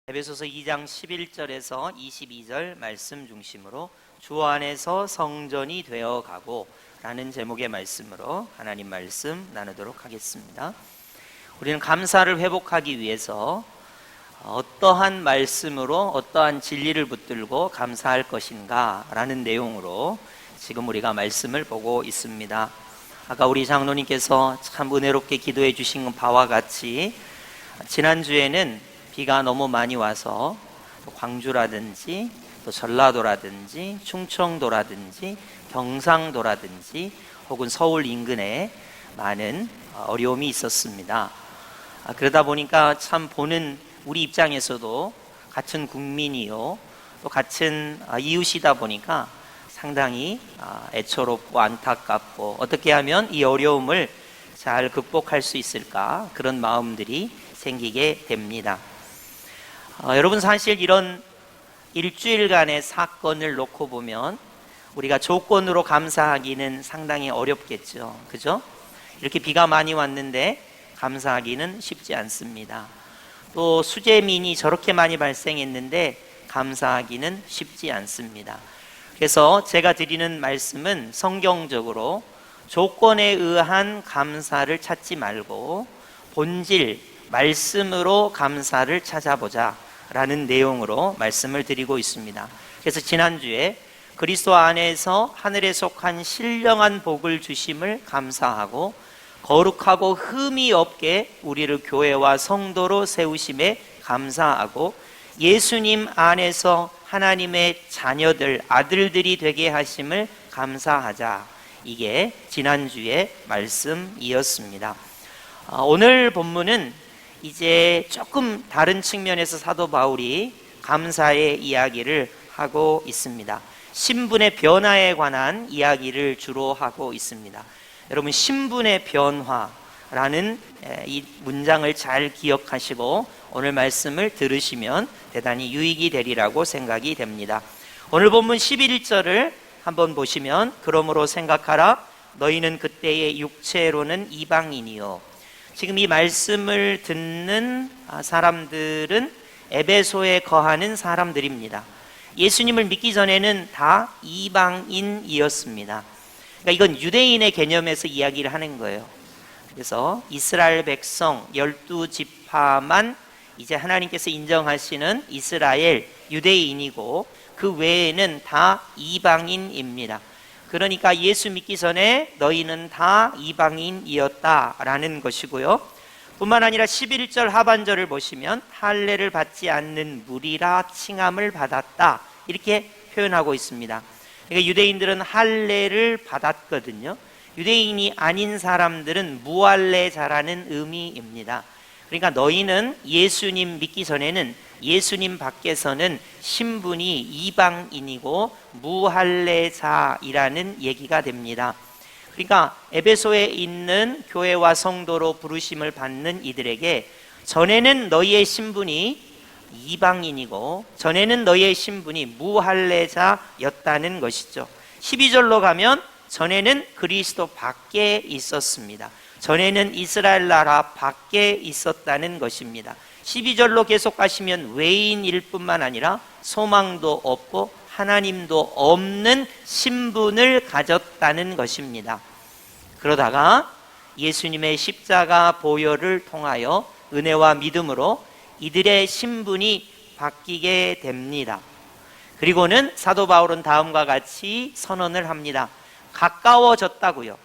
에베소서 2장 11절에서 22절 말씀 중심으로 주 안에서 성전이 되어 가고 라는 제목의 말씀으로 하나님 말씀 나누도록 하겠습니다. 우리는 감사를 회복하기 위해서 어떠한 말씀으로 어떠한 진리를 붙들고 감사할 것인가 라는 내용으로 지금 우리가 말씀을 보고 있습니다. 아까 우리 장로님께서 참 은혜롭게 기도해 주신 바와 같이 지난주에는 비가 너무 많이 와서 광주라든지 또 전라도라든지 충청도라든지 경상도라든지 혹은 서울 인근에 많은 어려움이 있었습니다. 그러다 보니까 참 보는 우리 입장에서도 같은 국민이요 또 같은 이웃이다 보니까 상당히 애처롭고 안타깝고 어떻게 하면 이 어려움을 잘 극복할 수 있을까 그런 마음들이 생기게 됩니다. 여러분 사실 이런 일주일간의 사건을 놓고 보면 우리가 조건으로 감사하기는 상당히 어렵겠죠. 그죠? 이렇게 비가 많이 왔는데 감사하기는 쉽지 않습니다. 또 수재민이 저렇게 많이 발생했는데 감사하기는 쉽지 않습니다. 그래서 제가 드리는 말씀은 성경적으로 조건에 의한 감사를 찾지 말고 본질, 말씀으로 감사를 찾아보자 라는 내용으로 말씀을 드리고 있습니다. 그래서 지난주에 그리스도 안에서 하늘에 속한 신령한 복을 주심을 감사하고 거룩하고 흠이 없게 우리를 교회와 성도로 세우심에 감사하고 예수님 안에서 하나님의 자녀들, 아들들이 되게 하심을 감사하자. 이게 지난주의 말씀이었습니다. 오늘 본문은 이제 조금 다른 측면에서 사도 바울이 감사의 이야기를 하고 있습니다. 신분의 변화에 관한 이야기를 주로 하고 있습니다. 여러분 신분의 변화라는 이 문장을 잘 기억하시고 오늘 말씀을 들으시면 대단히 유익이 되리라고 생각이 됩니다. 오늘 본문 11절을 한번 보시면 그러므로 생각하라 너희는 그때의 육체로는 이방인이요. 지금 이 말씀을 듣는 사람들은 에베소에 거하는 사람들입니다. 예수님을 믿기 전에는 다 이방인이었습니다. 그러니까 이건 유대인의 개념에서 이야기를 하는 거예요. 그래서 이스라엘 백성 12지파만 이제 하나님께서 인정하시는 이스라엘 유대인이고 그 외에는 다 이방인입니다. 그러니까 예수 믿기 전에 너희는 다 이방인이었다라는 것이고요. 뿐만 아니라 11절 하반절을 보시면 할례를 받지 않는 무리라 칭함을 받았다 이렇게 표현하고 있습니다. 그러니까 유대인들은 할례를 받았거든요. 유대인이 아닌 사람들은 무할례자라는 의미입니다. 그러니까 너희는 예수님 믿기 전에는 예수님 밖에서는 신분이 이방인이고 무할례자이라는 얘기가 됩니다. 그러니까 에베소에 있는 교회와 성도로 부르심을 받는 이들에게 전에는 너희의 신분이 이방인이고 전에는 너희의 신분이 무할례자였다는 것이죠. 12절로 가면 전에는 그리스도 밖에 있었습니다. 전에는 이스라엘 나라 밖에 있었다는 것입니다. 12절로 계속 가시면 외인일 뿐만 아니라 소망도 없고 하나님도 없는 신분을 가졌다는 것입니다. 그러다가 예수님의 십자가 보혈을 통하여 은혜와 믿음으로 이들의 신분이 바뀌게 됩니다. 그리고는 사도 바울은 다음과 같이 선언을 합니다. 가까워졌다고요.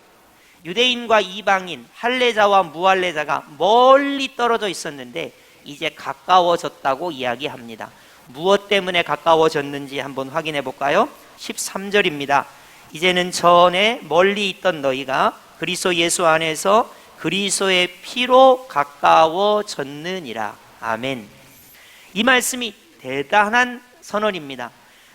유대인과 이방인, 할례자와 무할례자가 멀리 떨어져 있었는데 이제 가까워졌다고 이야기합니다. 무엇 때문에 가까워졌는지 한번 확인해 볼까요? 13절입니다. 이제는 전에 멀리 있던 너희가 그리스도 예수 안에서 그리스도의 피로 가까워졌느니라. 아멘. 이 말씀이 대단한 선언입니다.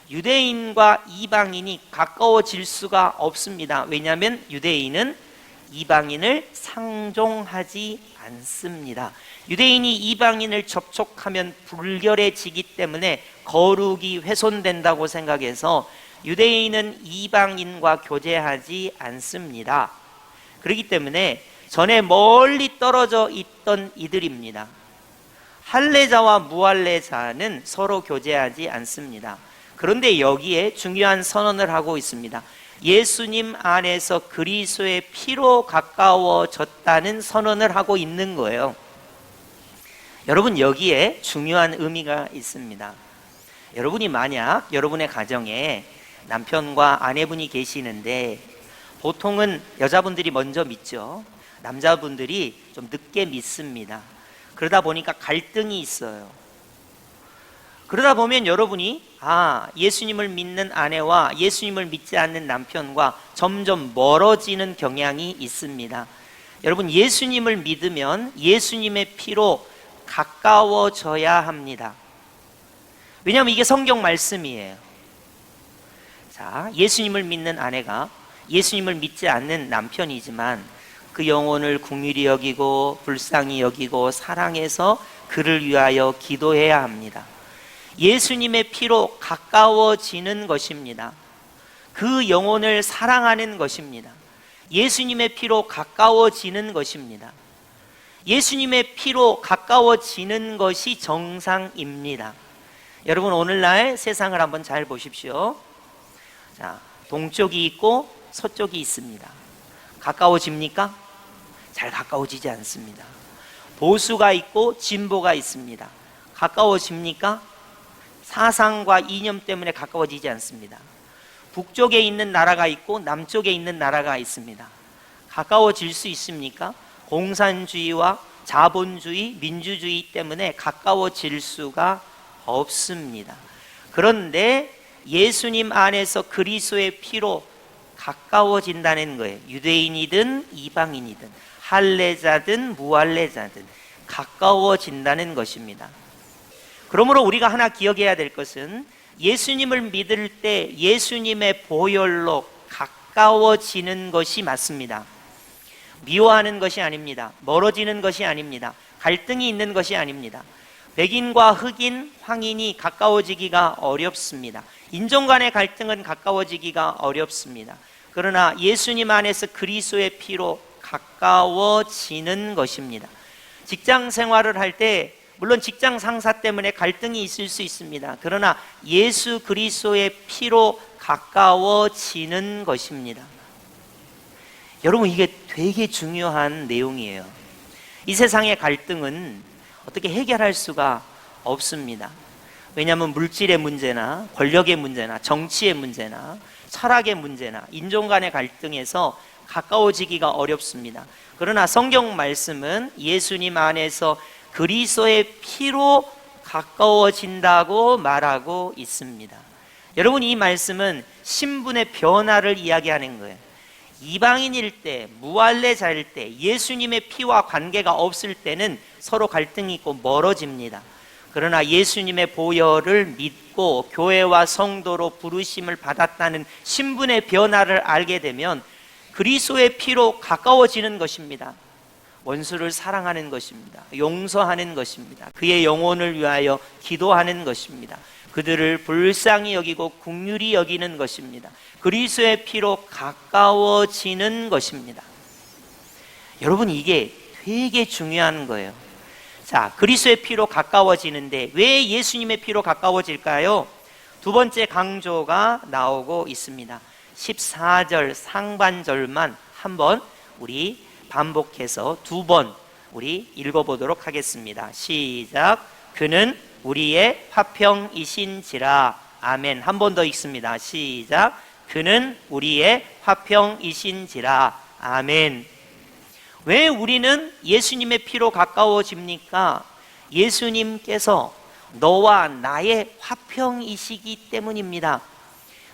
유대인과 이방인이 가까워질 수가 없습니다. 왜냐하면 유대인은 이방인을 상종하지 않습니다. 유대인이 이방인을 접촉하면 불결해지기 때문에 거룩이 훼손된다고 생각해서 유대인은 이방인과 교제하지 않습니다. 그렇기 때문에 전에 멀리 떨어져 있던 이들입니다. 할례자와 무할례자는 서로 교제하지 않습니다. 그런데 여기에 중요한 선언을 하고 있습니다. 예수님 안에서 그리스도의 피로 가까워졌다는 선언을 하고 있는 거예요. 여러분, 여기에 중요한 의미가 있습니다. 여러분이 만약 여러분의 가정에 남편과 아내분이 계시는데 보통은 여자분들이 먼저 믿죠. 남자분들이 좀 늦게 믿습니다. 그러다 보니까 갈등이 있어요. 그러다 보면 여러분이 예수님을 믿는 아내와 예수님을 믿지 않는 남편과 점점 멀어지는 경향이 있습니다. 여러분, 예수님을 믿으면 예수님의 피로 가까워져야 합니다. 왜냐하면 이게 성경 말씀이에요. 자, 예수님을 믿는 아내가 예수님을 믿지 않는 남편이지만 그 영혼을 긍휼히 여기고 불쌍히 여기고 사랑해서 그를 위하여 기도해야 합니다. 예수님의 피로 가까워지는 것입니다. 그 영혼을 사랑하는 것입니다. 예수님의 피로 가까워지는 것입니다. 예수님의 피로 가까워지는 것이 정상입니다. 여러분, 오늘날 세상을 한번 잘 보십시오. 자, 동쪽이 있고 서쪽이 있습니다. 가까워집니까? 잘 가까워지지 않습니다. 보수가 있고 진보가 있습니다. 가까워집니까? 사상과 이념 때문에 가까워지지 않습니다. 북쪽에 있는 나라가 있고 남쪽에 있는 나라가 있습니다. 가까워질 수 있습니까? 공산주의와 자본주의, 민주주의 때문에 가까워질 수가 없습니다. 그런데 예수님 안에서 그리스도의 피로 가까워진다는 거예요. 유대인이든 이방인이든 할례자든 무할례자든 가까워진다는 것입니다. 그러므로 우리가 하나 기억해야 될 것은 예수님을 믿을 때 예수님의 보혈로 가까워지는 것이 맞습니다. 미워하는 것이 아닙니다. 멀어지는 것이 아닙니다. 갈등이 있는 것이 아닙니다. 백인과 흑인, 황인이 가까워지기가 어렵습니다. 인종 간의 갈등은 가까워지기가 어렵습니다. 그러나 예수님 안에서 그리스도의 피로 가까워지는 것입니다. 직장 생활을 할 때 물론 직장 상사 때문에 갈등이 있을 수 있습니다. 그러나 예수 그리스도의 피로 가까워지는 것입니다. 여러분, 이게 되게 중요한 내용이에요. 이 세상의 갈등은 어떻게 해결할 수가 없습니다. 왜냐하면 물질의 문제나 권력의 문제나 정치의 문제나 철학의 문제나 인종 간의 갈등에서 가까워지기가 어렵습니다. 그러나 성경 말씀은 예수님 안에서 그리스도의 피로 가까워진다고 말하고 있습니다. 여러분, 이 말씀은 신분의 변화를 이야기하는 거예요. 이방인일 때, 무할례자일 때, 예수님의 피와 관계가 없을 때는 서로 갈등이 있고 멀어집니다. 그러나 예수님의 보혈을 믿고 교회와 성도로 부르심을 받았다는 신분의 변화를 알게 되면 그리스도의 피로 가까워지는 것입니다. 원수를 사랑하는 것입니다. 용서하는 것입니다. 그의 영혼을 위하여 기도하는 것입니다. 그들을 불쌍히 여기고 긍휼히 여기는 것입니다. 그리스도의 피로 가까워지는 것입니다. 여러분, 이게 되게 중요한 거예요. 자, 그리스도의 피로 가까워지는데 왜 예수님의 피로 가까워질까요? 두 번째 강조가 나오고 있습니다. 14절 상반절만 한번 우리 반복해서 두 번 우리 읽어보도록 하겠습니다. 시작. 그는 우리의 화평이신지라. 아멘. 한 번 더 읽습니다. 시작. 그는 우리의 화평이신지라. 아멘. 왜 우리는 예수님의 피로 가까워집니까? 예수님께서 너와 나의 화평이시기 때문입니다.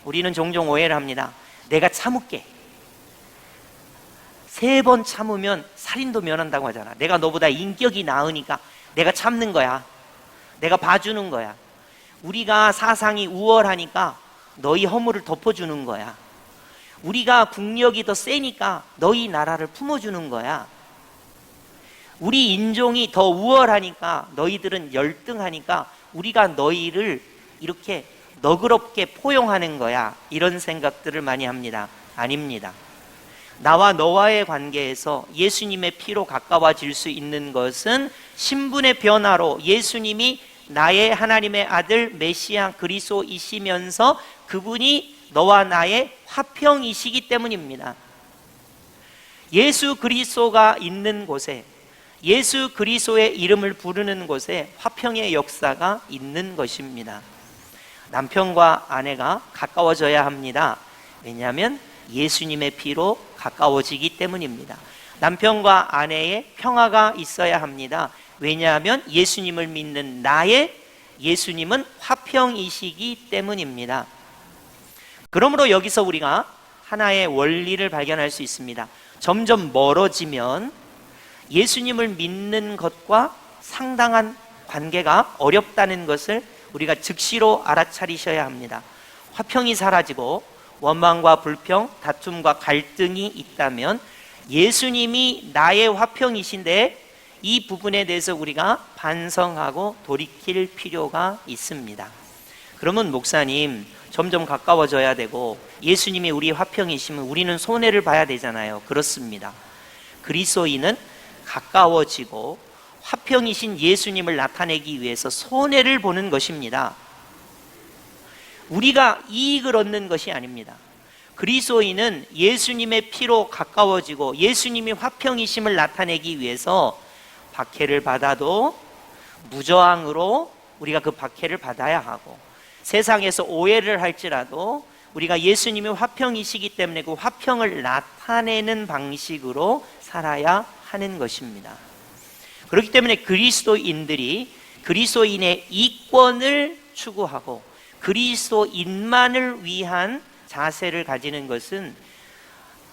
우리는 종종 오해를 합니다. 내가 참을게. 3번 참으면 살인도 면한다고 하잖아. 내가 너보다 인격이 나으니까 내가 참는 거야. 내가 봐주는 거야. 우리가 사상이 우월하니까 너희 허물을 덮어주는 거야. 우리가 국력이 더 세니까 너희 나라를 품어주는 거야. 우리 인종이 더 우월하니까 너희들은 열등하니까 우리가 너희를 이렇게 너그럽게 포용하는 거야. 이런 생각들을 많이 합니다. 아닙니다. 나와 너와의 관계에서 예수님의 피로 가까워질 수 있는 것은 신분의 변화로 예수님이 나의 하나님의 아들 메시아 그리스도이시면서 그분이 너와 나의 화평이시기 때문입니다. 예수 그리스도가 있는 곳에, 예수 그리스도의 이름을 부르는 곳에 화평의 역사가 있는 것입니다. 남편과 아내가 가까워져야 합니다. 왜냐하면 예수님의 피로 가까워지기 때문입니다. 남편과 아내의 평화가 있어야 합니다. 왜냐하면 예수님을 믿는 나의 예수님은 화평이시기 때문입니다. 그러므로 여기서 우리가 하나의 원리를 발견할 수 있습니다. 점점 멀어지면 예수님을 믿는 것과 상당한 관계가 어렵다는 것을 우리가 즉시로 알아차리셔야 합니다. 화평이 사라지고 원망과 불평, 다툼과 갈등이 있다면 예수님이 나의 화평이신데 이 부분에 대해서 우리가 반성하고 돌이킬 필요가 있습니다. 그러면 목사님, 점점 가까워져야 되고 예수님이 우리 화평이시면 우리는 손해를 봐야 되잖아요. 그렇습니다. 그리스도인은 가까워지고 화평이신 예수님을 나타내기 위해서 손해를 보는 것입니다. 우리가 이익을 얻는 것이 아닙니다. 그리스도인은 예수님의 피로 가까워지고 예수님이 화평이심을 나타내기 위해서 박해를 받아도 무저항으로 우리가 그 박해를 받아야 하고, 세상에서 오해를 할지라도 우리가 예수님이 화평이시기 때문에 그 화평을 나타내는 방식으로 살아야 하는 것입니다. 그렇기 때문에 그리스도인들이 그리스도인의 이권을 추구하고 그리스도인만을 위한 자세를 가지는 것은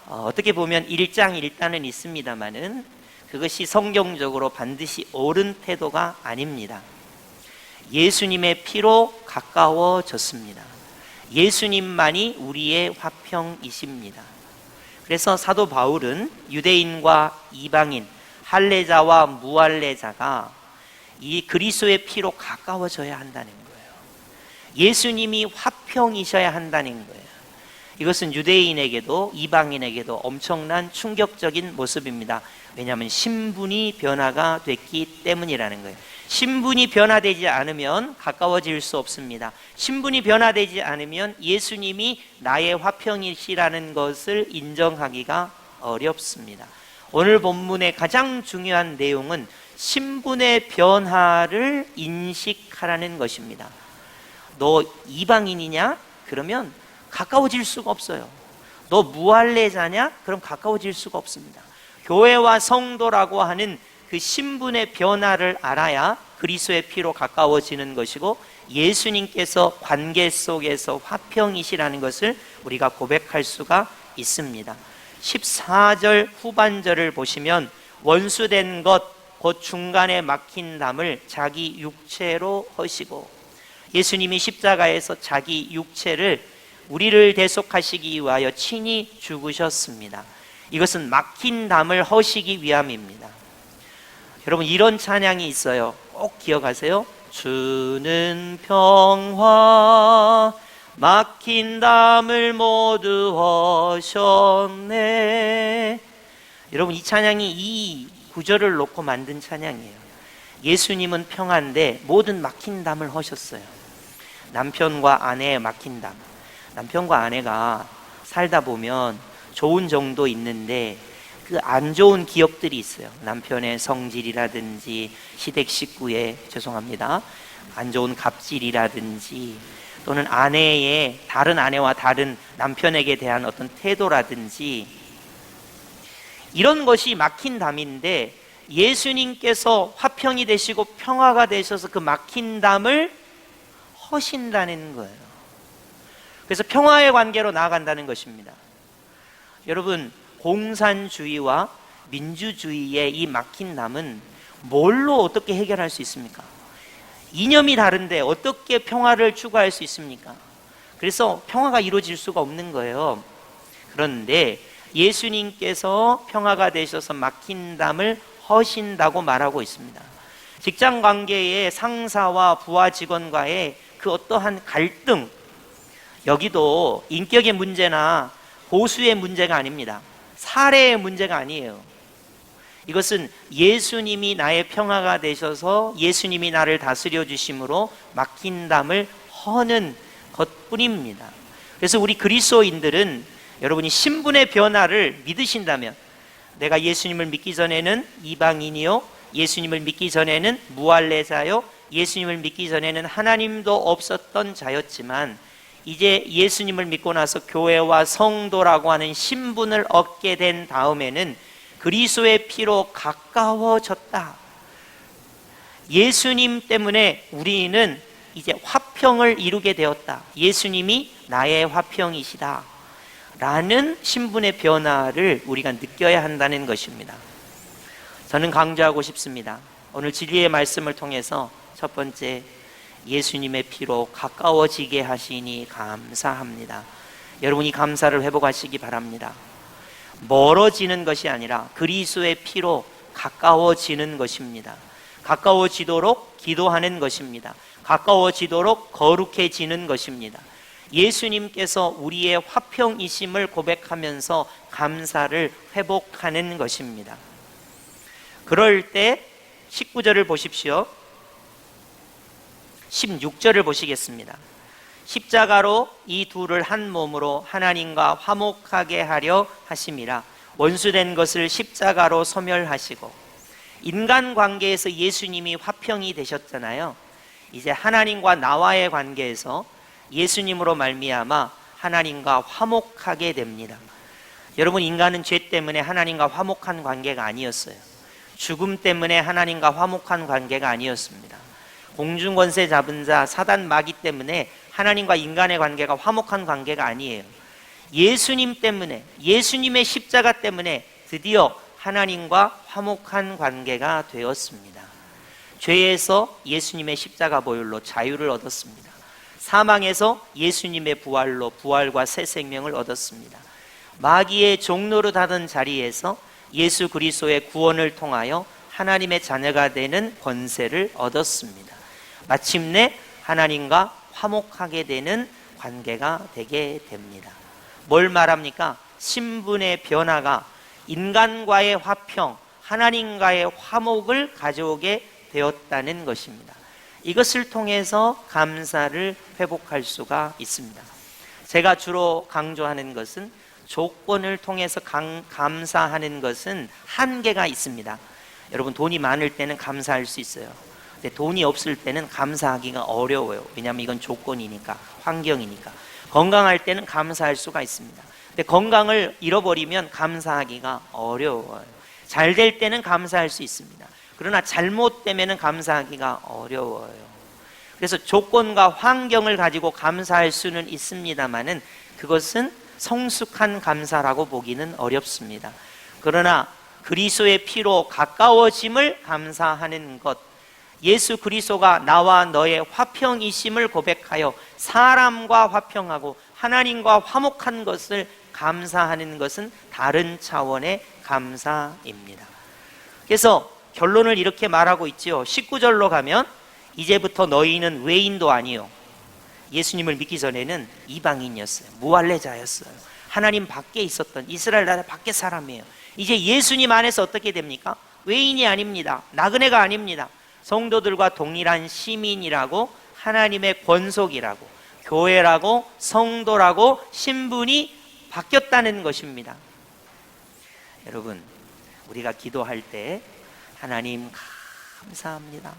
어떻게 보면 일장일단은 있습니다만은 그것이 성경적으로 반드시 옳은 태도가 아닙니다. 예수님의 피로 가까워졌습니다. 예수님만이 우리의 화평이십니다. 그래서 사도 바울은 유대인과 이방인, 할례자와 무할례자가 이 그리스도의 피로 가까워져야 한다는 거예요. 예수님이 화평이셔야 한다는 거예요. 이것은 유대인에게도 이방인에게도 엄청난 충격적인 모습입니다. 왜냐하면 신분이 변화가 됐기 때문이라는 거예요. 신분이 변화되지 않으면 가까워질 수 없습니다. 신분이 변화되지 않으면 예수님이 나의 화평이시라는 것을 인정하기가 어렵습니다. 오늘 본문의 가장 중요한 내용은 신분의 변화를 인식하라는 것입니다. 너 이방인이냐? 그러면 가까워질 수가 없어요. 너 무할례자냐? 그럼 가까워질 수가 없습니다. 교회와 성도라고 하는 그 신분의 변화를 알아야 그리스도의 피로 가까워지는 것이고 예수님께서 관계 속에서 화평이시라는 것을 우리가 고백할 수가 있습니다. 14절 후반절을 보시면 원수된 것 곧 중간에 막힌 담을 자기 육체로 허시고, 예수님이 십자가에서 자기 육체를 우리를 대속하시기 위하여 친히 죽으셨습니다. 이것은 막힌 담을 허시기 위함입니다. 여러분, 이런 찬양이 있어요. 꼭 기억하세요. 주는 평화 막힌 담을 모두 허셨네. 여러분, 이 찬양이 이 구절을 놓고 만든 찬양이에요. 예수님은 평화인데 모든 막힌 담을 허셨어요. 남편과 아내의 막힌 담. 남편과 아내가 살다 보면 좋은 정도 있는데 그 안 좋은 기억들이 있어요. 남편의 성질이라든지 시댁 식구의 안 좋은 갑질이라든지 또는 아내의 다른 아내와 다른 남편에게 대한 어떤 태도라든지 이런 것이 막힌 담인데 예수님께서 화평이 되시고 평화가 되셔서 그 막힌 담을 허신다는 거예요. 그래서 평화의 관계로 나아간다는 것입니다. 여러분, 공산주의와 민주주의의 이 막힌 담은 뭘로 어떻게 해결할 수 있습니까? 이념이 다른데 어떻게 평화를 추구할 수 있습니까? 그래서 평화가 이루어질 수가 없는 거예요. 그런데 예수님께서 평화가 되셔서 막힌 담을 허신다고 말하고 있습니다. 직장 관계의 상사와 부하 직원과의 그 어떠한 갈등, 여기도 인격의 문제나 보수의 문제가 아닙니다. 사례의 문제가 아니에요. 이것은 예수님이 나의 평화가 되셔서 예수님이 나를 다스려 주심으로 막힌 담을 허는 것뿐입니다. 그래서 우리 그리스도인들은 여러분이 신분의 변화를 믿으신다면, 내가 예수님을 믿기 전에는 이방인이요, 예수님을 믿기 전에는 무할례자요, 예수님을 믿기 전에는 하나님도 없었던 자였지만 이제 예수님을 믿고 나서 교회와 성도라고 하는 신분을 얻게 된 다음에는 그리스도의 피로 가까워졌다. 예수님 때문에 우리는 이제 화평을 이루게 되었다. 예수님이 나의 화평이시다 라는 신분의 변화를 우리가 느껴야 한다는 것입니다. 저는 강조하고 싶습니다. 오늘 진리의 말씀을 통해서 첫 번째, 예수님의 피로 가까워지게 하시니 감사합니다. 여러분이 감사를 회복하시기 바랍니다. 멀어지는 것이 아니라 그리스도의 피로 가까워지는 것입니다. 가까워지도록 기도하는 것입니다. 가까워지도록 거룩해지는 것입니다. 예수님께서 우리의 화평이심을 고백하면서 감사를 회복하는 것입니다. 그럴 때 19절을 보십시오. 16절을 보시겠습니다. 십자가로 이 둘을 한 몸으로 하나님과 화목하게 하려 하심이라. 원수된 것을 십자가로 소멸하시고, 인간 관계에서 예수님이 화평이 되셨잖아요. 이제 하나님과 나와의 관계에서 예수님으로 말미암아 하나님과 화목하게 됩니다. 여러분, 인간은 죄 때문에 하나님과 화목한 관계가 아니었어요. 죽음 때문에 하나님과 화목한 관계가 아니었습니다. 공중권세 잡은 자 사단 마귀 때문에 하나님과 인간의 관계가 화목한 관계가 아니에요. 예수님 때문에, 예수님의 십자가 때문에 드디어 하나님과 화목한 관계가 되었습니다. 죄에서 예수님의 십자가 보혈로 자유를 얻었습니다. 사망에서 예수님의 부활로 부활과 새 생명을 얻었습니다. 마귀의 종노릇 하던 자리에서 예수 그리스도의 구원을 통하여 하나님의 자녀가 되는 권세를 얻었습니다. 마침내 하나님과 화목하게 되는 관계가 되게 됩니다. 뭘 말합니까? 신분의 변화가 인간과의 화평, 하나님과의 화목을 가져오게 되었다는 것입니다. 이것을 통해서 감사를 회복할 수가 있습니다. 제가 주로 강조하는 것은 조건을 통해서 감사하는 것은 한계가 있습니다. 여러분, 돈이 많을 때는 감사할 수 있어요. 근데 돈이 없을 때는 감사하기가 어려워요. 왜냐하면 이건 조건이니까, 환경이니까. 건강할 때는 감사할 수가 있습니다. 근데 건강을 잃어버리면 감사하기가 어려워요. 잘 될 때는 감사할 수 있습니다. 그러나 잘못되면 감사하기가 어려워요. 그래서 조건과 환경을 가지고 감사할 수는 있습니다만은 그것은 성숙한 감사라고 보기는 어렵습니다. 그러나 그리스도의 피로 가까워짐을 감사하는 것, 예수 그리스도가 나와 너의 화평이심을 고백하여 사람과 화평하고 하나님과 화목한 것을 감사하는 것은 다른 차원의 감사입니다. 그래서 결론을 이렇게 말하고 있지요. 19절로 가면 이제부터 너희는 외인도 아니요, 예수님을 믿기 전에는 이방인이었어요. 무할례자였어요. 하나님 밖에 있었던 이스라엘 나라 밖의 사람이에요. 이제 예수님 안에서 어떻게 됩니까? 외인이 아닙니다. 나그네가 아닙니다. 성도들과 동일한 시민이라고, 하나님의 권속이라고, 교회라고, 성도라고 신분이 바뀌었다는 것입니다. 여러분, 우리가 기도할 때 하나님 감사합니다.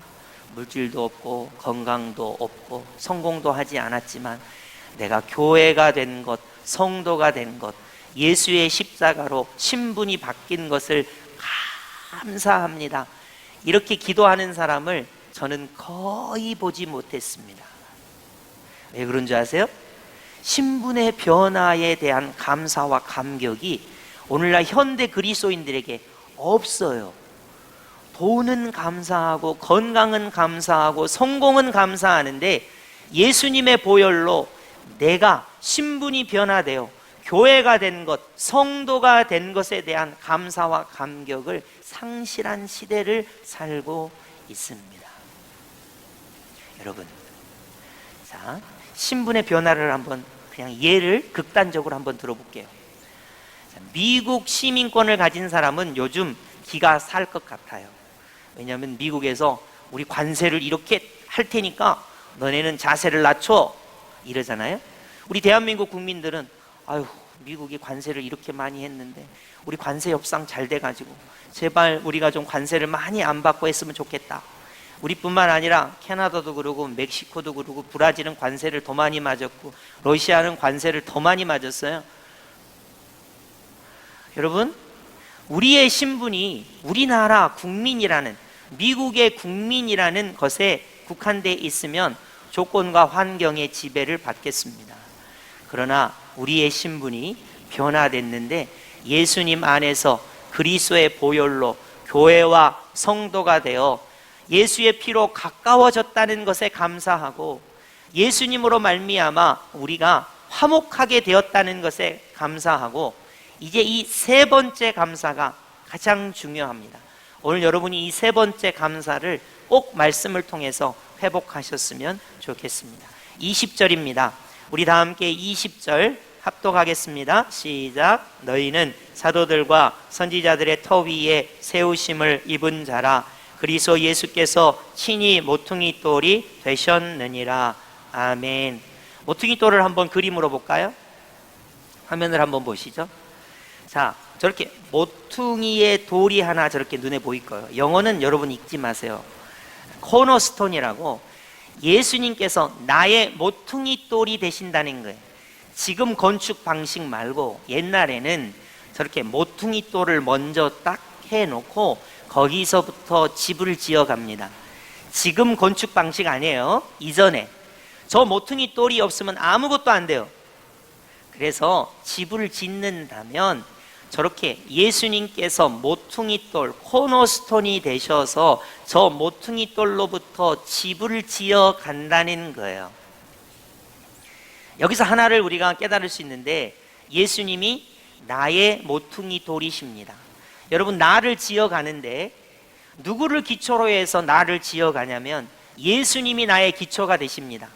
물질도 없고 건강도 없고 성공도 하지 않았지만 내가 교회가 된 것, 성도가 된 것, 예수의 십자가로 신분이 바뀐 것을 감사합니다. 이렇게 기도하는 사람을 저는 거의 보지 못했습니다. 왜 그런 줄 아세요? 신분의 변화에 대한 감사와 감격이 오늘날 현대 그리스도인들에게 없어요. 돈은 감사하고 건강은 감사하고 성공은 감사하는데 예수님의 보혈로 내가 신분이 변화되어 교회가 된 것, 성도가 된 것에 대한 감사와 감격을 상실한 시대를 살고 있습니다. 여러분, 자, 신분의 변화를 한번 그냥 예를 극단적으로 한번 들어볼게요. 미국 시민권을 가진 사람은 요즘 기가 살 것 같아요. 왜냐하면 미국에서 우리 관세를 이렇게 할 테니까 너네는 자세를 낮춰 이러잖아요. 우리 대한민국 국민들은 아유, 미국이 관세를 이렇게 많이 했는데 우리 관세 협상 잘 돼가지고 제발 우리가 좀 관세를 많이 안 받고 했으면 좋겠다. 우리뿐만 아니라 캐나다도 그러고 멕시코도 그러고 브라질은 관세를 더 많이 맞았고 러시아는 관세를 더 많이 맞았어요. 여러분, 우리의 신분이 우리나라 국민이라는, 미국의 국민이라는 것에 국한되어 있으면 조건과 환경의 지배를 받겠습니다. 그러나 우리의 신분이 변화됐는데 예수님 안에서 그리스도의 보혈로 교회와 성도가 되어 예수의 피로 가까워졌다는 것에 감사하고 예수님으로 말미암아 우리가 화목하게 되었다는 것에 감사하고 이제 이 세 번째 감사가 가장 중요합니다. 오늘 여러분이 이 세 번째 감사를 꼭 말씀을 통해서 회복하셨으면 좋겠습니다. 20절입니다. 우리 다 함께 20절 합독하겠습니다. 시작. 너희는 사도들과 선지자들의 터 위에 세우심을 입은 자라. 그리스도 예수께서 친히 모퉁이 돌이 되셨느니라. 아멘. 모퉁이 돌을 한번 그림으로 볼까요? 화면을 한번 보시죠. 자, 저렇게 모퉁이의 돌이 하나 저렇게 눈에 보일 거예요. 영어는 여러분 읽지 마세요. 코너스톤이라고 예수님께서 나의 모퉁이 돌이 되신다는 거예요. 지금 건축 방식 말고 옛날에는 저렇게 모퉁이 돌을 먼저 딱 해놓고 거기서부터 집을 지어갑니다. 지금 건축 방식 아니에요. 이전에 저 모퉁이 돌이 없으면 아무것도 안 돼요. 그래서 집을 짓는다면 저렇게 예수님께서 모퉁이 돌, 코너스톤이 되셔서 저 모퉁이 돌로부터 집을 지어 간다는 거예요. 여기서 하나를 우리가 깨달을 수 있는데 예수님이 나의 모퉁이 돌이십니다. 여러분, 나를 지어 가는데 누구를 기초로 해서 나를 지어 가냐면 예수님이 나의 기초가 되십니다.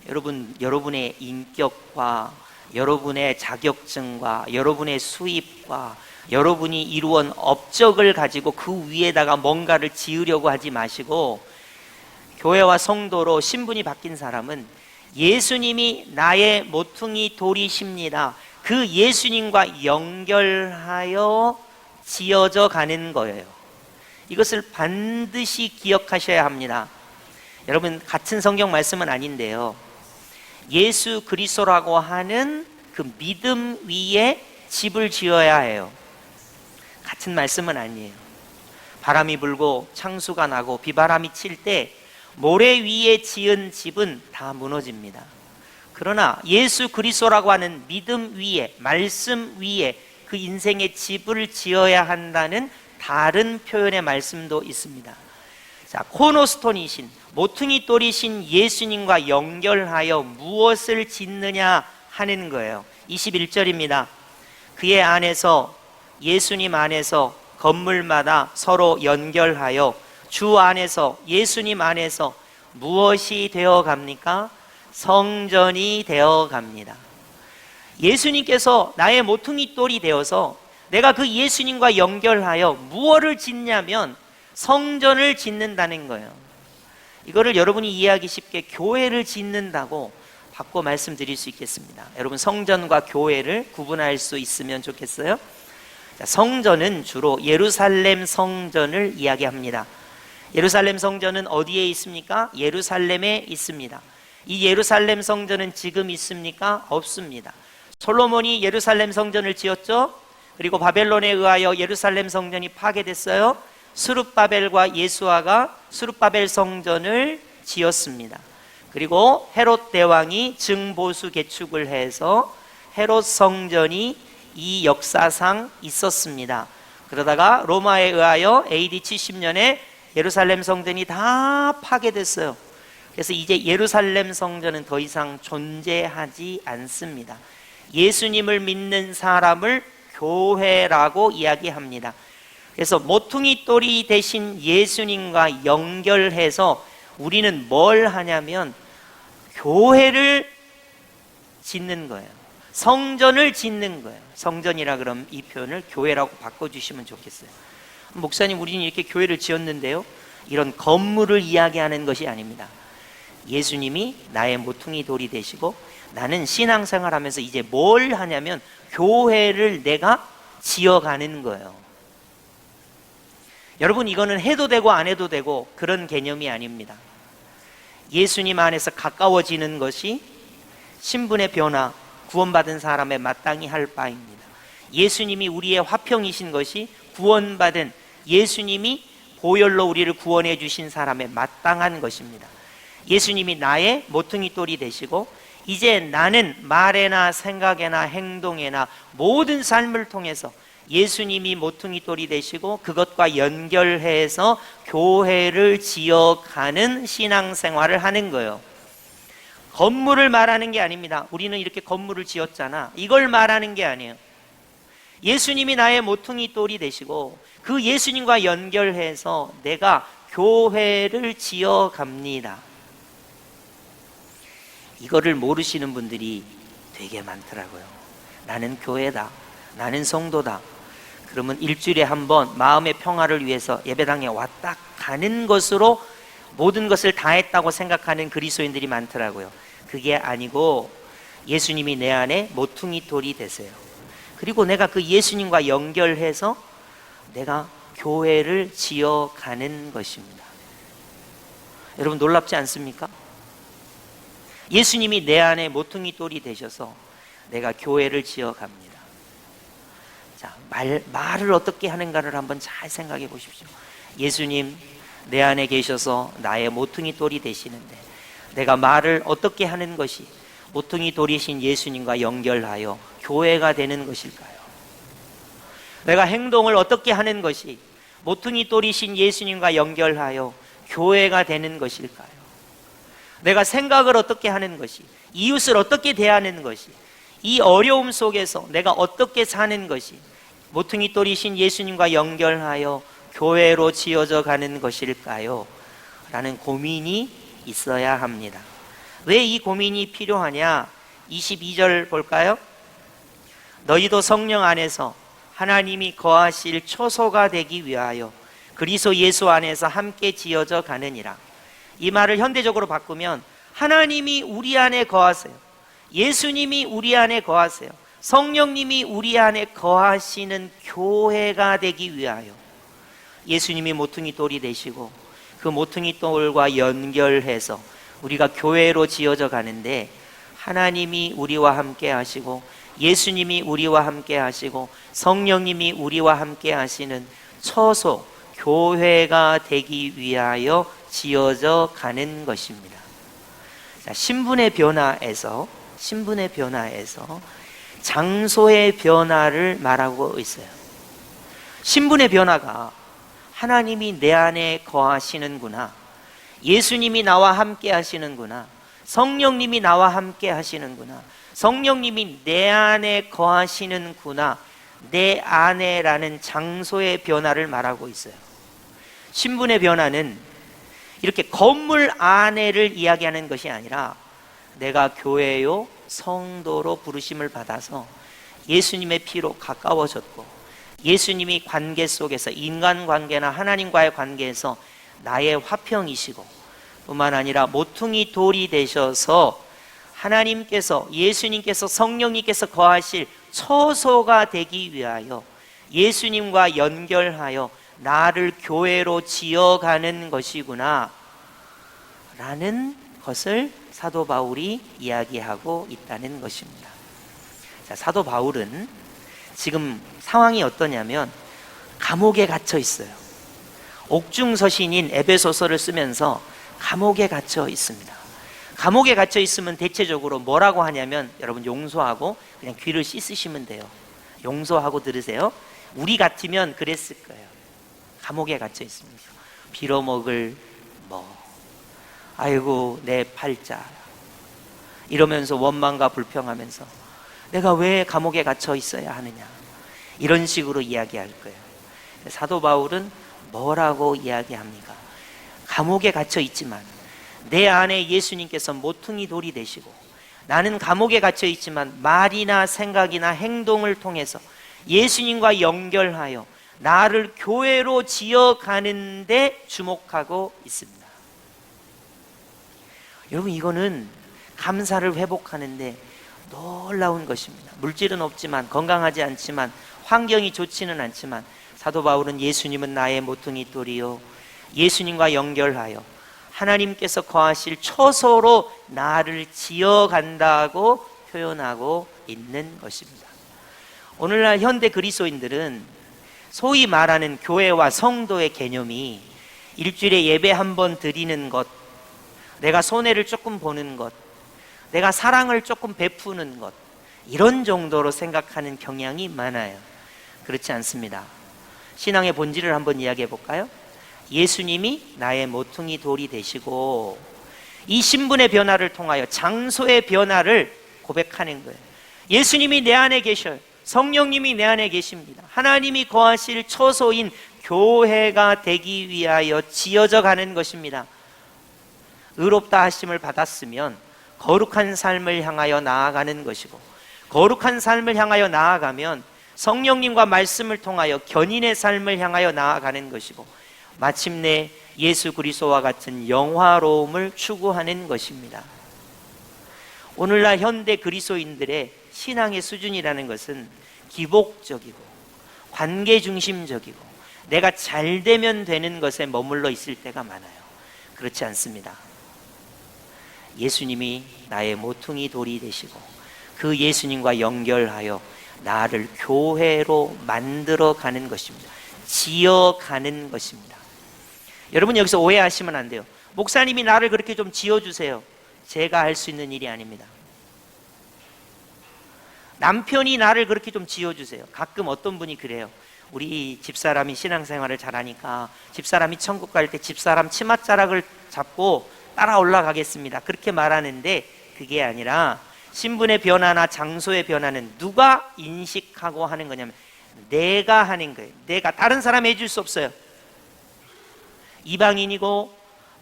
여러분, 여러분의 인격과 여러분의 자격증과 여러분의 수입과 여러분이 이루은 업적을 가지고 그 위에다가 뭔가를 지으려고 하지 마시고 교회와 성도로 신분이 바뀐 사람은 예수님이 나의 모퉁이 돌이십니다. 그 예수님과 연결하여 지어져 가는 거예요. 이것을 반드시 기억하셔야 합니다. 여러분, 같은 성경 말씀은 아닌데요, 예수 그리스도라고 하는 그 믿음 위에 집을 지어야 해요. 같은 말씀은 아니에요. 바람이 불고 창수가 나고 비바람이 칠 때 모래 위에 지은 집은 다 무너집니다. 그러나 예수 그리스도라고 하는 믿음 위에, 말씀 위에 그 인생의 집을 지어야 한다는 다른 표현의 말씀도 있습니다. 자, 코너스톤이신, 모퉁이 돌이신 예수님과 연결하여 무엇을 짓느냐 하는 거예요. 21절입니다. 그의 안에서, 예수님 안에서 건물마다 서로 연결하여 주 안에서, 예수님 안에서 무엇이 되어 갑니까? 성전이 되어 갑니다. 예수님께서 나의 모퉁이 돌이 되어서 내가 그 예수님과 연결하여 무엇을 짓냐면 성전을 짓는다는 거예요. 이거를 여러분이 이해하기 쉽게 교회를 짓는다고 바꿔 말씀드릴 수 있겠습니다. 여러분, 성전과 교회를 구분할 수 있으면 좋겠어요. 자, 성전은 주로 예루살렘 성전을 이야기합니다. 예루살렘 성전은 어디에 있습니까? 예루살렘에 있습니다. 이 예루살렘 성전은 지금 있습니까? 없습니다. 솔로몬이 예루살렘 성전을 지었죠. 그리고 바벨론에 의하여 예루살렘 성전이 파괴됐어요. 스룹바벨과 예수아가 스룹바벨 성전을 지었습니다. 그리고 헤롯 대왕이 증보수 개축을 해서 헤롯 성전이 이 역사상 있었습니다. 그러다가 로마에 의하여 AD 70년에 예루살렘 성전이 다 파괴됐어요. 그래서 이제 예루살렘 성전은 더 이상 존재하지 않습니다. 예수님을 믿는 사람을 교회라고 이야기합니다. 그래서 모퉁이 돌이 되신 예수님과 연결해서 우리는 뭘 하냐면 교회를 짓는 거예요. 성전을 짓는 거예요. 성전이라 그러면 이 표현을 교회라고 바꿔주시면 좋겠어요. 목사님, 우리는 이렇게 교회를 지었는데요. 이런 건물을 이야기하는 것이 아닙니다. 예수님이 나의 모퉁이 돌이 되시고 나는 신앙생활하면서 이제 뭘 하냐면 교회를 내가 지어가는 거예요. 여러분, 이거는 해도 되고 안 해도 되고 그런 개념이 아닙니다. 예수님 안에서 가까워지는 것이 신분의 변화, 구원받은 사람의 마땅히 할 바입니다. 예수님이 우리의 화평이신 것이 구원받은 예수님이 보혈로 우리를 구원해 주신 사람의 마땅한 것입니다. 예수님이 나의 모퉁이 돌이 되시고 이제 나는 말에나 생각에나 행동에나 모든 삶을 통해서 예수님이 모퉁이 돌이 되시고 그것과 연결해서 교회를 지어가는 신앙생활을 하는 거예요. 건물을 말하는 게 아닙니다. 우리는 이렇게 건물을 지었잖아. 이걸 말하는 게 아니에요. 예수님이 나의 모퉁이 돌이 되시고 그 예수님과 연결해서 내가 교회를 지어갑니다. 이거를 모르시는 분들이 되게 많더라고요. 나는 교회다. 나는 성도다. 그러면 일주일에 한 번 마음의 평화를 위해서 예배당에 왔다 가는 것으로 모든 것을 다 했다고 생각하는 그리스도인들이 많더라고요. 그게 아니고 예수님이 내 안에 모퉁이 돌이 되세요. 그리고 내가 그 예수님과 연결해서 내가 교회를 지어가는 것입니다. 여러분, 놀랍지 않습니까? 예수님이 내 안에 모퉁이 돌이 되셔서 내가 교회를 지어갑니다. 자, 말을 어떻게 하는가를 한번 잘 생각해 보십시오. 예수님 내 안에 계셔서 나의 모퉁이 돌이 되시는데 내가 말을 어떻게 하는 것이 모퉁이 돌이신 예수님과 연결하여 교회가 되는 것일까요? 내가 행동을 어떻게 하는 것이 모퉁이 돌이신 예수님과 연결하여 교회가 되는 것일까요? 내가 생각을 어떻게 하는 것이, 이웃을 어떻게 대하는 것이, 이 어려움 속에서 내가 어떻게 사는 것이 모퉁이 돌이신 예수님과 연결하여 교회로 지어져 가는 것일까요? 라는 고민이 있어야 합니다. 왜 이 고민이 필요하냐? 22절 볼까요? 너희도 성령 안에서 하나님이 거하실 초소가 되기 위하여 그리스도 예수 안에서 함께 지어져 가느니라. 이 말을 현대적으로 바꾸면 하나님이 우리 안에 거하세요. 예수님이 우리 안에 거하세요. 성령님이 우리 안에 거하시는 교회가 되기 위하여 예수님이 모퉁이 돌이 되시고 그 모퉁이 돌과 연결해서 우리가 교회로 지어져 가는데 하나님이 우리와 함께 하시고 예수님이 우리와 함께 하시고 성령님이 우리와 함께 하시는 처소 교회가 되기 위하여 지어져 가는 것입니다. 자, 신분의 변화에서 장소의 변화를 말하고 있어요. 신분의 변화가 하나님이 내 안에 거하시는구나, 예수님이 나와 함께 하시는구나, 성령님이 나와 함께 하시는구나, 성령님이 내 안에 거하시는구나, 내 안에라는 장소의 변화를 말하고 있어요. 신분의 변화는 이렇게 건물 안에를 이야기하는 것이 아니라 내가 교회요 성도로 부르심을 받아서 예수님의 피로 가까워졌고 예수님이 관계 속에서 인간관계나 하나님과의 관계에서 나의 화평이시고 뿐만 아니라 모퉁이 돌이 되셔서 하나님께서 예수님께서 성령님께서 거하실 처소가 되기 위하여 예수님과 연결하여 나를 교회로 지어가는 것이구나 라는 것을 사도 바울이 이야기하고 있다는 것입니다. 자, 사도 바울은 지금 상황이 어떠냐면 감옥에 갇혀 있어요. 옥중서신인 에베소서를 쓰면서 감옥에 갇혀 있습니다. 감옥에 갇혀 있으면 대체적으로 뭐라고 하냐면 여러분 용서하고 그냥 귀를 씻으시면 돼요. 용서하고 들으세요. 우리 같으면 그랬을 거예요. 감옥에 갇혀 있습니다. 빌어먹을 아이고 내 팔자 이러면서 원망과 불평하면서 내가 왜 감옥에 갇혀 있어야 하느냐 이런 식으로 이야기할 거예요. 사도 바울은 뭐라고 이야기합니까? 감옥에 갇혀 있지만 내 안에 예수님께서 모퉁이 돌이 되시고 나는 감옥에 갇혀 있지만 말이나 생각이나 행동을 통해서 예수님과 연결하여 나를 교회로 지어가는데 주목하고 있습니다. 여러분, 이거는 감사를 회복하는데 놀라운 것입니다. 물질은 없지만, 건강하지 않지만, 환경이 좋지는 않지만, 사도 바울은 예수님은 나의 모퉁이 돌이요, 예수님과 연결하여 하나님께서 거하실 처소로 나를 지어간다고 표현하고 있는 것입니다. 오늘날 현대 그리스도인들은 소위 말하는 교회와 성도의 개념이 일주일에 예배 한 번 드리는 것, 내가 손해를 조금 보는 것, 내가 사랑을 조금 베푸는 것, 이런 정도로 생각하는 경향이 많아요. 그렇지 않습니다. 신앙의 본질을 한번 이야기해 볼까요? 예수님이 나의 모퉁이 돌이 되시고, 이 신분의 변화를 통하여 장소의 변화를 고백하는 거예요. 예수님이 내 안에 계셔요. 성령님이 내 안에 계십니다. 하나님이 거하실 처소인 교회가 되기 위하여 지어져 가는 것입니다. 의롭다 하심을 받았으면 거룩한 삶을 향하여 나아가는 것이고, 거룩한 삶을 향하여 나아가면 성령님과 말씀을 통하여 견인의 삶을 향하여 나아가는 것이고, 마침내 예수 그리스도와 같은 영화로움을 추구하는 것입니다. 오늘날 현대 그리스도인들의 신앙의 수준이라는 것은 기복적이고 관계 중심적이고 내가 잘 되면 되는 것에 머물러 있을 때가 많아요. 그렇지 않습니다. 예수님이 나의 모퉁이 돌이 되시고, 그 예수님과 연결하여 나를 교회로 만들어 가는 것입니다. 지어가는 것입니다. 여러분, 여기서 오해하시면 안 돼요. 목사님이 나를 그렇게 좀 지어주세요. 제가 할 수 있는 일이 아닙니다. 남편이 나를 그렇게 좀 지어주세요. 가끔 어떤 분이 그래요. 우리 집사람이 신앙생활을 잘하니까 집사람이 천국 갈 때 집사람 치맛자락을 잡고 따라 올라가겠습니다, 그렇게 말하는데, 그게 아니라 신분의 변화나 장소의 변화는 누가 인식하고 하는 거냐면 내가 하는 거예요. 내가, 다른 사람이 해줄 수 없어요. 이방인이고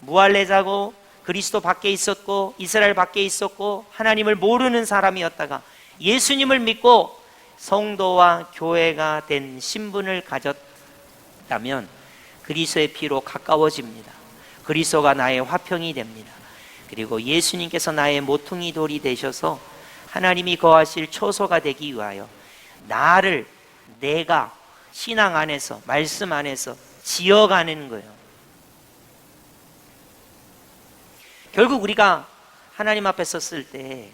무할례자고 그리스도 밖에 있었고 이스라엘 밖에 있었고 하나님을 모르는 사람이었다가 예수님을 믿고 성도와 교회가 된 신분을 가졌다면 그리스도의 피로 가까워집니다. 그리스도가 나의 화평이 됩니다. 그리고 예수님께서 나의 모퉁이 돌이 되셔서 하나님이 거하실 처소가 되기 위하여 나를, 내가 신앙 안에서, 말씀 안에서 지어가는 거예요. 결국 우리가 하나님 앞에 섰을 때,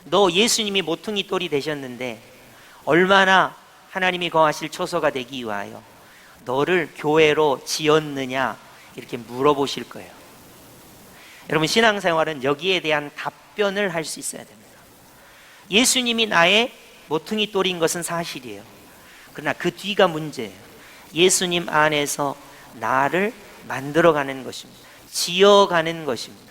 너 예수님이 모퉁이 돌이 되셨는데 얼마나 하나님이 거하실 처소가 되기 위하여 너를 교회로 지었느냐, 이렇게 물어보실 거예요. 여러분, 신앙생활은 여기에 대한 답변을 할 수 있어야 됩니다. 예수님이 나의 모퉁이 돌인 것은 사실이에요. 그러나 그 뒤가 문제예요. 예수님 안에서 나를 만들어가는 것입니다. 지어가는 것입니다.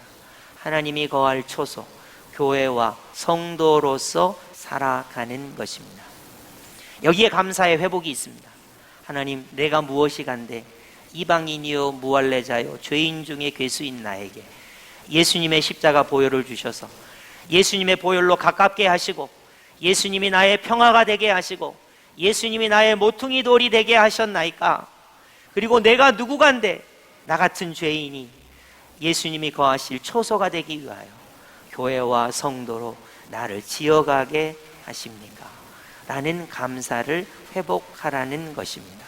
하나님이 거할 처소, 교회와 성도로서 살아가는 것입니다. 여기에 감사의 회복이 있습니다. 하나님, 내가 무엇이 간데 이방인이요 무할례자요 죄인 중에 괴수인 나에게 예수님의 십자가 보혈을 주셔서 예수님의 보혈로 가깝게 하시고, 예수님이 나의 평화가 되게 하시고, 예수님이 나의 모퉁이 돌이 되게 하셨나이까. 그리고 내가 누구간데 나 같은 죄인이 예수님이 거하실 처소가 되기 위하여 교회와 성도로 나를 지어가게 하십니까? 라는 감사를 회복하라는 것입니다.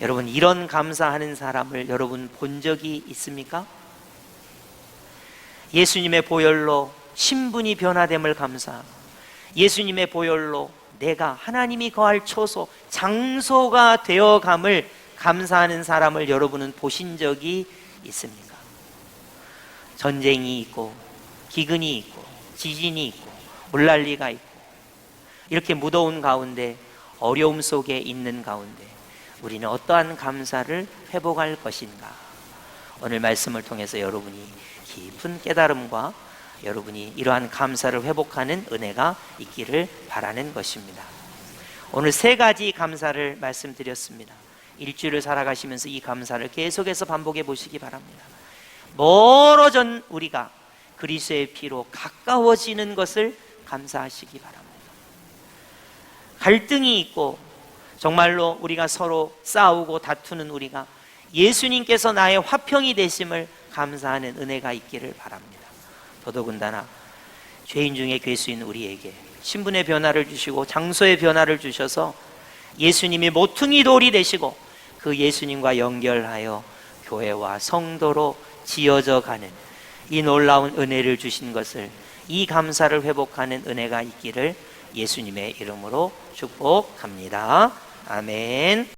여러분, 이런 감사하는 사람을 여러분 본 적이 있습니까? 예수님의 보혈로 신분이 변화됨을 감사하고, 예수님의 보혈로 내가 하나님이 거할 처소, 장소가 되어감을 감사하는 사람을 여러분은 보신 적이 있습니까? 전쟁이 있고 기근이 있고 지진이 있고 물난리가 있고 이렇게 무더운 가운데, 어려움 속에 있는 가운데 우리는 어떠한 감사를 회복할 것인가? 오늘 말씀을 통해서 여러분이 깊은 깨달음과 여러분이 이러한 감사를 회복하는 은혜가 있기를 바라는 것입니다. 오늘 세 가지 감사를 말씀드렸습니다. 일주일을 살아가시면서 이 감사를 계속해서 반복해 보시기 바랍니다. 멀어진 우리가 그리스도의 피로 가까워지는 것을 감사하시기 바랍니다. 갈등이 있고 정말로 우리가 서로 싸우고 다투는 우리가 예수님께서 나의 화평이 되심을 감사하는 은혜가 있기를 바랍니다. 더더군다나 죄인 중에 괴수인 우리에게 신분의 변화를 주시고 장소의 변화를 주셔서 예수님이 모퉁이 돌이 되시고 그 예수님과 연결하여 교회와 성도로 지어져 가는 이 놀라운 은혜를 주신 것을, 이 감사를 회복하는 은혜가 있기를 예수님의 이름으로 축복합니다. 아멘.